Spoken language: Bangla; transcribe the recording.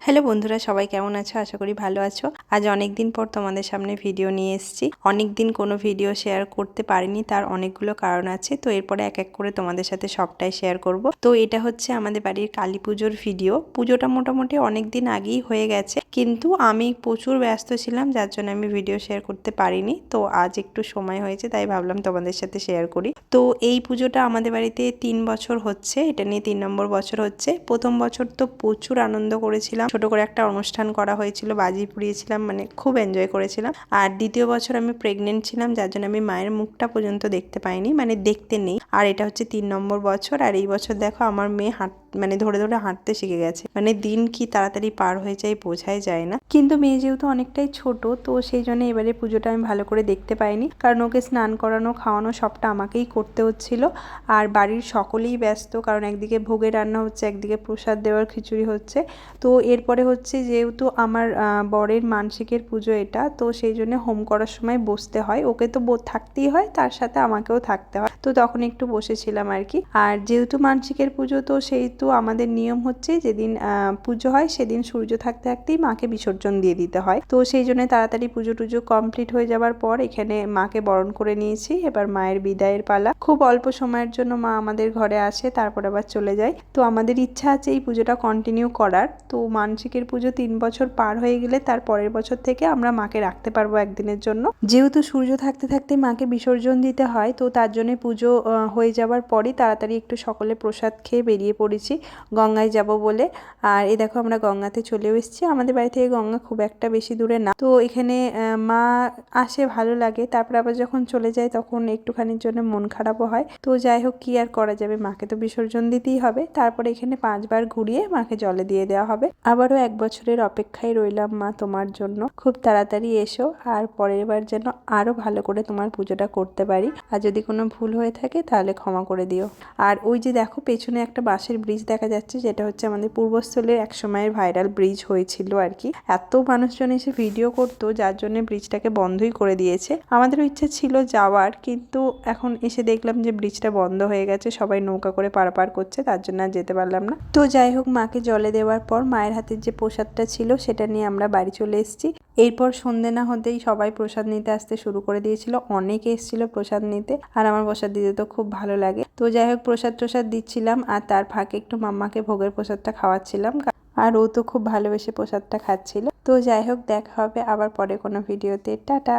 হ্যালো বন্ধুরা, সবাই কেমন আছো? আশা করি ভালো আছো। আজ অনেক দিন পর তোমাদের সামনে ভিডিও নিয়ে এসেছি। অনেক দিন কোনো ভিডিও শেয়ার করতে পারিনি, তার অনেকগুলো কারণ আছে। তো এরপরে এক এক করে তোমাদের সাথে সবটাই শেয়ার করব। তো এটা হচ্ছে আমাদের বাড়ির কালী পুজোর ভিডিও। পুজোটা মোটামুটি অনেক দিন আগেই হয়ে গেছে, কিন্তু আমি প্রচুর ব্যস্ত ছিলাম, যার জন্য আমি ভিডিও শেয়ার করতে পারিনি। তো আজ একটু সময় হয়েছে, তাই ভাবলাম তোমাদের সাথে শেয়ার করি। তো এই পুজোটা আমাদের বাড়িতে 3 বছর হচ্ছে, এটা নিয়ে 3 নম্বর বছর হচ্ছে। প্রথম বছর তো প্রচুর আনন্দ করেছিলাম, ছোট করে একটা অনুষ্ঠান করা হয়েছিল, বাজি পুড়িয়েছিলাম, মানে খুব এনজয় করেছিলাম। আর দ্বিতীয় বছর আমি প্রেগনেন্ট ছিলাম, যার জন্য আমি মায়ের মুখটা পর্যন্ত দেখতে পাইনি, মানে দেখতে নেই। আর এটা হচ্ছে 3 নম্বর বছর। আর এই বছর দেখো আমার মেয়ে মানে ধরে ধরে হাঁটতে শিখে গেছে। মানে দিন কি তাড়াতাড়ি পার হয়ে যায় বোঝাই যায় না। কিন্তু মেয়ে যেহেতু অনেকটাই ছোট, তো সেই জন্য এবারে পুজোটা আমি ভালো করে দেখতে পাইনি, কারণ ওকে স্নান করানো খাওয়ানো সবটা আমাকেই করতে হচ্ছিল। আর বাড়ির সকলেই ব্যস্ত, কারণ একদিকে ভোগের রান্না হচ্ছে, একদিকে প্রসাদ দেওয়ার খিচুড়ি হচ্ছে। তো এরপরে হচ্ছে যেহেতু আমার বরের মানসিকের পুজো এটা, তো সেই জন্য হোম করার সময় বসতে হয়, ওকে তো থাকতেই হয়, তার সাথে আমাকেও থাকতে হয়। তো তখন একটু বসেছিলাম আর কি। আর যেহেতু মানসিকের পুজো, তো সেহেতু আমাদের নিয়ম হচ্ছে যেদিন পুজো হয় সেদিন সূর্য থাকতে থাকতেই মাকে বিসর্জন দিয়ে দিতে হয়। তো সেই জন্য তাড়াতাড়ি পুজো টুজো কমপ্লিট হয়ে যাওয়ার পর এখানে মাকে বরণ করে নিয়েছি। এবার মায়ের বিদায়ের পালা। খুব অল্প সময়ের জন্য মা আমাদের ঘরে আসে, তারপর আবার চলে যায়। তো আমাদের ইচ্ছা আছে এই পুজোটা কন্টিনিউ করার। তো মানসিকের পুজো 3 বছর পার হয়ে গেলে তার পরের বছর থেকে আমরা মাকে রাখতে পারবো একদিনের জন্য। যেহেতু সূর্য থাকতে থাকতে মাকে বিসর্জন দিতে হয়, তো তার জন্য পুজো হয়ে যাওয়ার পরই তাড়াতাড়ি একটু সকলে প্রসাদ খেয়ে বেরিয়ে পড়েছি গঙ্গায় যাব বলে। আর এই দেখো আমরা গঙ্গাতে চলেও এসেছি। আমাদের বাড়ি থেকে গঙ্গা খুব একটা বেশি দূরে না। তো এখানে মা আসে, ভালো লাগে। তারপর আবার যখন চলে যায় তখন একটুখানির জন্য মন খারাপও হয়। তো যাই হোক, কি আর করা যাবে, মাকে তো বিসর্জন দিতেই হবে। তারপরে এখানে 5 বার ঘুরিয়ে মাকে জলে দিয়ে দেওয়া হবে। আবারও 1 বছরের অপেক্ষায় রইলাম মা তোমার জন্য। খুব তাড়াতাড়ি এসো, আর পরের বার যেন আরো ভালো করে তোমার পুজোটা করতে পারি। আর যদি কোনো ভুল হয়ে থাকে তাহলে ক্ষমা করে দিও। আর ওই যে দেখো পেছনে একটা বাঁশের ব্রিজ দেখা যাচ্ছে, যেটা হচ্ছে আমাদের পূর্বস্থলের এক সময়ের ভাইরাল ব্রিজ হয়েছিল আর কি। এত মানুষজন এসে ভিডিও করতো, যার জন্য ব্রিজটাকে বন্ধই করে দিয়েছে। আমাদেরও ইচ্ছা ছিল যাওয়ার, কিন্তু এখন এসে দেখলাম যে ব্রিজটা বন্ধ হয়ে গেছে, সবাই নৌকা করে পারাপার করছে, তার জন্য আর যেতে পারলাম না। তো যাই হোক, মাকে জলে দেওয়ার পর মায়ের হাতের যে প্রসাদটা ছিল সেটা নিয়ে আমরা বাড়ি চলে এসেছি। এরপর সন্ধে না হতেই সবাই প্রসাদ নিতে আসতে শুরু করে দিয়েছিল, অনেকে এসেছিল প্রসাদ নিতে। আর আমার প্রসাদ দিতে তো খুব ভালো লাগে। তো যাই হোক, প্রসাদ দিচ্ছিলাম, আর তার ফাঁকে একটু মাম্মাকে ভোগের প্রসাদটা খাওয়াচ্ছিলাম, আর ও তো খুব ভালোবেসে প্রসাদটা খাচ্ছিল। তো যাই হোক, দেখা হবে আবার পরে কোনো ভিডিওতে। টাটা।